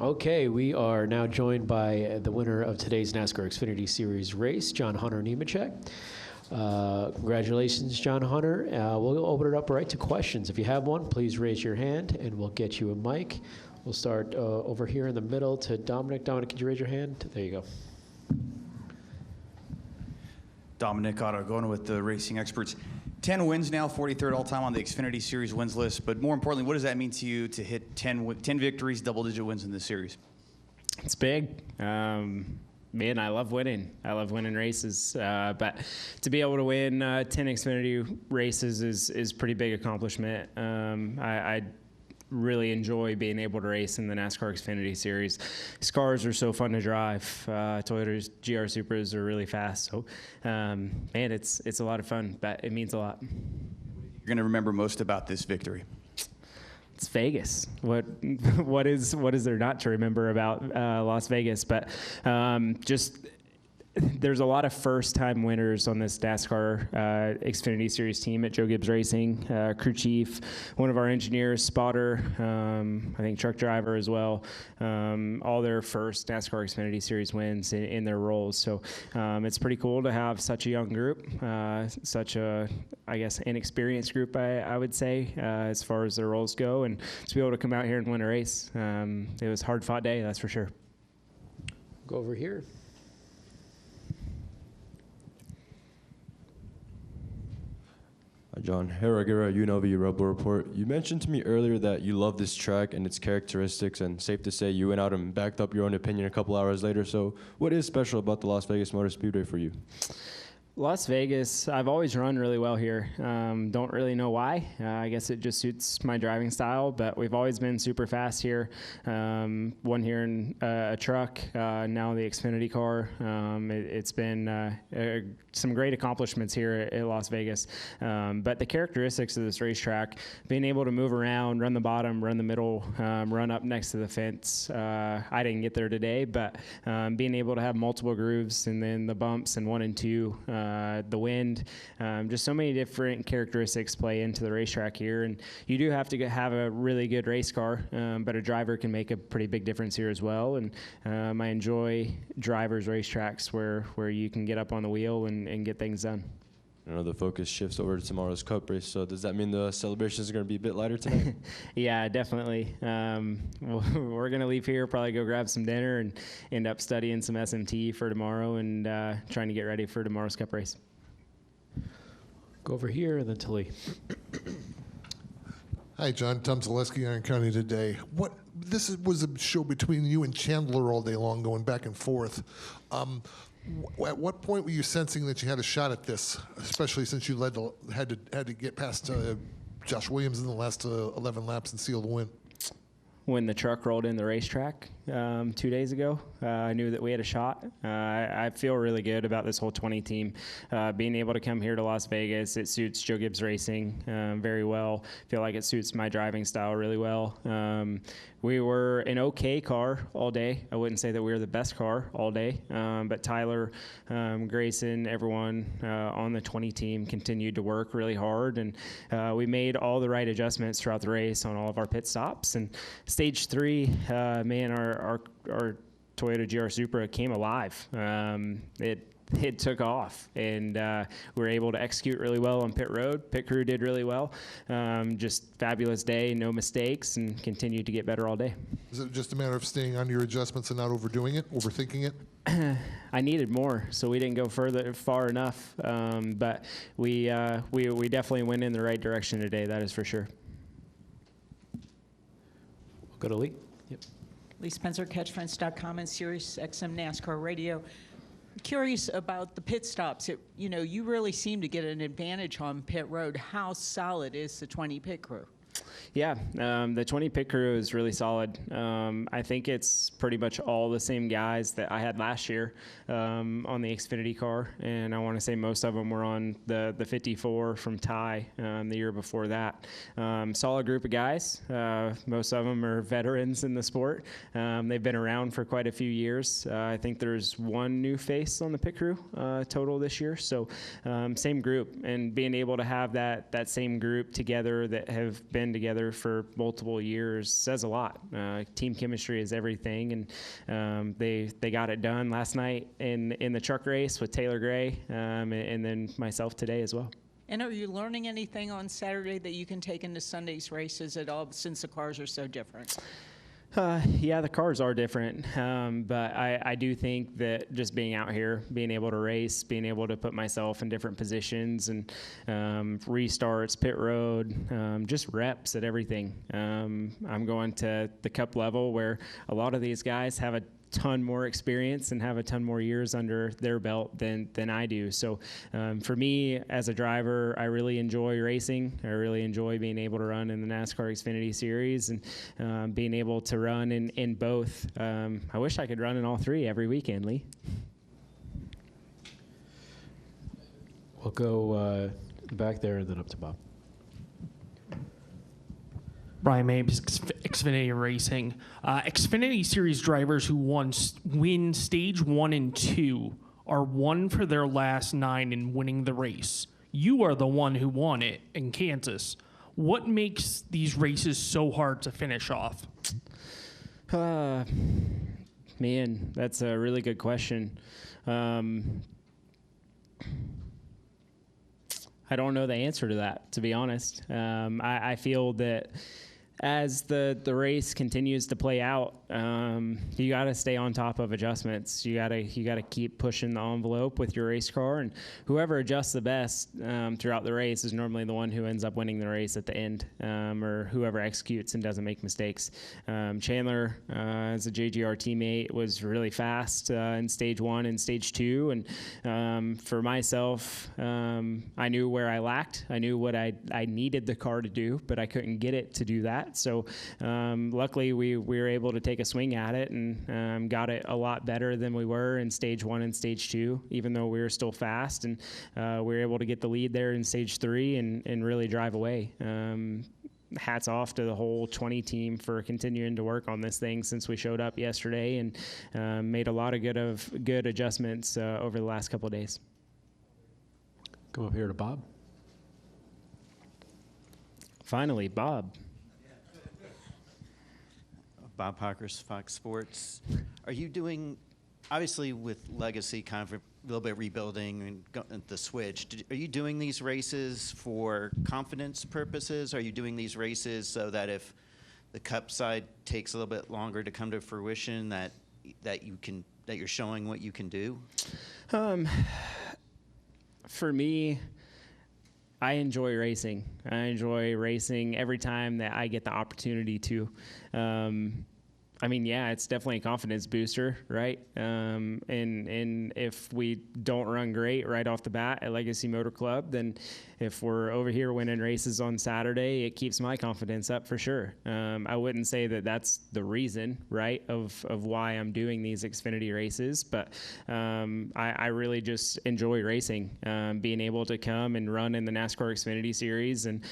Okay, we are now joined by the winner of today's NASCAR Xfinity Series race, John Hunter Nemechek. Congratulations, John Hunter. We'll open it up right to questions. If you have one, please raise your hand, and we'll get you a mic. We'll start over here in the middle to Dominic. Dominic, could you raise your hand? There you go. Dominic Otto, going with the racing experts. 10 wins now, 43rd all-time on the Xfinity Series wins list. But more importantly, what does that mean to you to hit 10 victories, double-digit wins in this series? It's big. Man, I love winning. I love winning races. But to be able to win 10 Xfinity races is pretty big accomplishment. I really enjoy being able to race in the NASCAR Xfinity Series. These cars are so fun to drive. Toyota's GR Supras are really fast. So, man, it's a lot of fun, but it means a lot. You're going to remember most about this victory? It's Vegas. What is there not to remember about Las Vegas? But just there's a lot of first-time winners on this NASCAR Xfinity Series team at Joe Gibbs Racing. Crew chief, one of our engineers, spotter, I think truck driver as well. All their first NASCAR Xfinity Series wins in their roles. So it's pretty cool to have such a young group, such a, I guess, inexperienced group, I would say, as far as their roles go. And to be able to come out here and win a race, it was a hard-fought day, that's for sure. Go over here. Hi, John. Hey, Ragira, UNLV Rebel Report. You mentioned to me earlier that you love this track and its characteristics, and safe to say you went out and backed up your own opinion a couple hours later. So what is special about the Las Vegas Motor Speedway for you? Las Vegas, I've always run really well here. Don't really know why. I guess it just suits my driving style, but we've always been super fast here. Won here in a truck, now the Xfinity car. It's been some great accomplishments here at Las Vegas. But the characteristics of this racetrack, being able to move around, run the bottom, run the middle, run up next to the fence. I didn't get there today, but being able to have multiple grooves and then the bumps and 1 and 2, the wind, just so many different characteristics play into the racetrack here. And you do have to have a really good race car, but a driver can make a pretty big difference here as well. And I enjoy drivers' racetracks where you can get up on the wheel and get things done. I know the focus shifts over to tomorrow's Cup race, so does that mean the celebrations are going to be a bit lighter tonight? Yeah, definitely. We're going to leave here, probably go grab some dinner, and end up studying some SMT for tomorrow and trying to get ready for tomorrow's Cup race. Go over here and then to Lee. Hi, John. Tom Zaleski, Iron County Today. This was a show between you and Chandler all day long, going back and forth. At what point were you sensing that you had a shot at this, especially since you had to get past Josh Williams in the last 11 laps and seal the win? When the truck rolled in the racetrack 2 days ago, I knew that we had a shot. I feel really good about this whole 20 team. Being able to come here to Las Vegas, it suits Joe Gibbs Racing very well. Feel like it suits my driving style really well. We were an okay car all day. I wouldn't say that we were the best car all day, but Tyler, Grayson, everyone on the 20 team continued to work really hard, and we made all the right adjustments throughout the race on all of our pit stops. And Stage 3, man, our Toyota GR Supra came alive. It took off, and we were able to execute really well on pit road. Pit crew did really well. Just fabulous day, no mistakes, and continued to get better all day. Is it just a matter of staying on your adjustments and not overdoing it, overthinking it? I needed more, so we didn't go far enough. But we definitely went in the right direction today, that is for sure. We'll go to Lee. Yep. Lee Spencer, CatchFence.com and Sirius XM NASCAR Radio. Curious about the pit stops. You really seem to get an advantage on pit road. How solid is the 20 pit crew? Yeah, the 20 pit crew is really solid. I think it's pretty much all the same guys that I had last year on the Xfinity car, and I want to say most of them were on the 54 from Ty the year before that. Solid group of guys. Most of them are veterans in the sport. They've been around for quite a few years. I think there's one new face on the pit crew total this year, so same group, and being able to have that same group together that have been together together for multiple years says a lot. Team chemistry is everything, and they got it done last night in the truck race with Taylor Gray, and then myself today as well. And are you learning anything on Saturday that you can take into Sunday's races at all, since the cars are so different? Yeah, the cars are different, but I do think that just being out here, being able to race, being able to put myself in different positions and restarts, pit road, just reps at everything. I'm going to the Cup level where a lot of these guys have a ton more experience and have a ton more years under their belt than I do. So for me as a driver, I really enjoy racing. I really enjoy being able to run in the NASCAR Xfinity Series and being able to run in both. I wish I could run in all three every weekend, Lee. We'll go back there and then up to Bob. Brian Mapes, Xfinity Racing. Xfinity Series drivers who win stage 1 and 2 are one for their last 9 in winning the race. You are the one who won it in Kansas. What makes these races so hard to finish off? Man, that's a really good question. I don't know the answer to that, to be honest. I feel that as the race continues to play out, you got to stay on top of adjustments. You got to keep pushing the envelope with your race car, and whoever adjusts the best throughout the race is normally the one who ends up winning the race at the end, or whoever executes and doesn't make mistakes. Chandler, as a JGR teammate, was really fast in stage 1 and stage 2, and for myself, I knew where I lacked. I knew what I needed the car to do, but I couldn't get it to do that. So luckily we were able to take a swing at it and got it a lot better than we were in stage 1 and stage 2, even though we were still fast, and we were able to get the lead there in stage 3 and really drive away. Hats off to the whole 20 team for continuing to work on this thing since we showed up yesterday, and made a lot of good adjustments over the last couple of days. Come up here to Bob. Finally, Bob. Bob Hawkers, Fox Sports. Are you doing, obviously with Legacy kind of a little bit rebuilding and the switch, are you doing these races for confidence purposes? Are you doing these races so that if the Cup side takes a little bit longer to come to fruition, that you're showing what you can do? For me, I enjoy racing. I enjoy racing every time that I get the opportunity to. I mean, yeah, it's definitely a confidence booster, right? And if we don't run great right off the bat at Legacy Motor Club, then if we're over here winning races on Saturday, it keeps my confidence up for sure. I wouldn't say that that's the reason, right, of why I'm doing these Xfinity races, but I really just enjoy racing. Being able to come and run in the NASCAR Xfinity Series and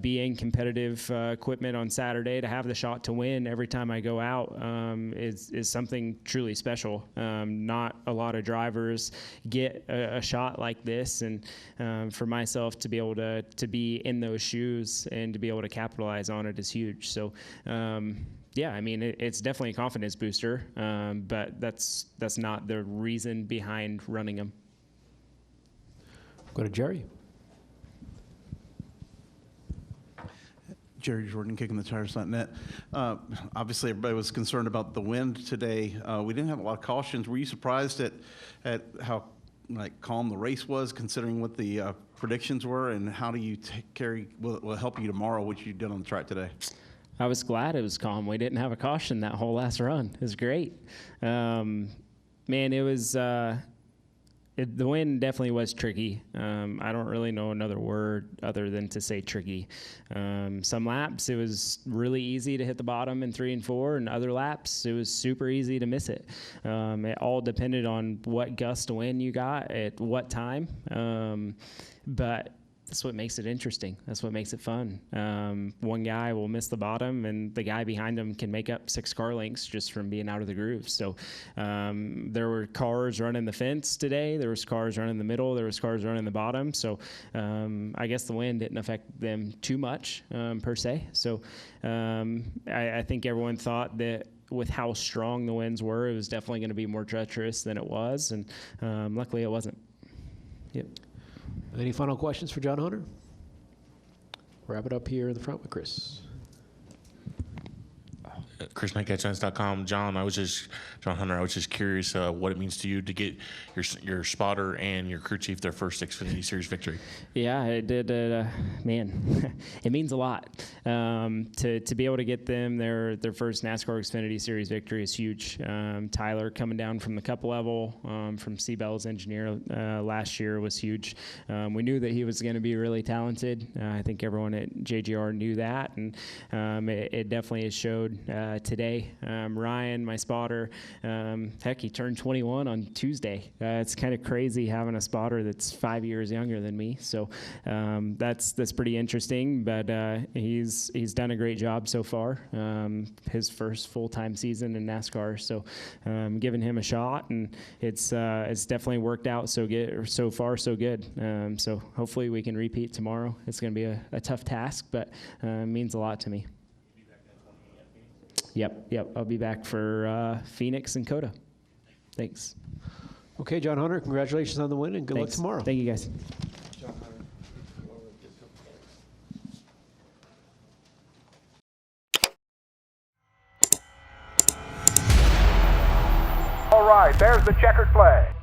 be in competitive equipment on Saturday to have the shot to win every time I go out is something truly special. Not a lot of drivers get a shot like this, and for myself to be able to be in those shoes and to be able to capitalize on it is huge. So yeah, I mean, it's definitely a confidence booster, but that's not the reason behind running them. Go to Jerry. Jerry Jordan, KickingTheTires.net. Obviously, everybody was concerned about the wind today. We didn't have a lot of cautions. Were you surprised at how calm the race was, considering what the predictions were, and how do you will help you tomorrow, which you did on the track today? I was glad it was calm. We didn't have a caution that whole last run. It was great. Man, it was the wind definitely was tricky. I don't really know another word other than to say tricky. Some laps, it was really easy to hit the bottom in 3 and 4, and other laps, it was super easy to miss it. It all depended on what gust of wind you got at what time. But that's what makes it interesting. That's what makes it fun. One guy will miss the bottom, and the guy behind him can make up 6 car lengths just from being out of the groove. So there were cars running the fence today. There was cars running the middle. There was cars running the bottom. So I guess the wind didn't affect them too much per se. So I think everyone thought that with how strong the winds were, it was definitely going to be more treacherous than it was, and luckily it wasn't. Yep. Any final questions for John Hunter? Wrap it up here in the front with Chris. Chris Knight, CatchFence.com. John Hunter, I was just curious what it means to you to get your spotter and your crew chief their first Xfinity Series victory. Yeah, it did. Man, it means a lot. To be able to get them their first NASCAR Xfinity Series victory is huge. Tyler coming down from the Cup level from Seabell's engineer last year was huge. We knew that he was going to be really talented. I think everyone at JGR knew that, and it definitely has showed today. Ryan, my spotter, heck, he turned 21 on Tuesday. It's kind of crazy having a spotter that's 5 years younger than me. So that's pretty interesting. But he's done a great job so far. His first full-time season in NASCAR. So giving him a shot, and it's definitely worked out so far so good. So hopefully we can repeat tomorrow. It's going to be a tough task, but it means a lot to me. Yep. I'll be back for Phoenix and Coda. Thanks. Okay, John Hunter, congratulations on the win, and good luck tomorrow. Thank you, guys. All right, there's the checkered flag.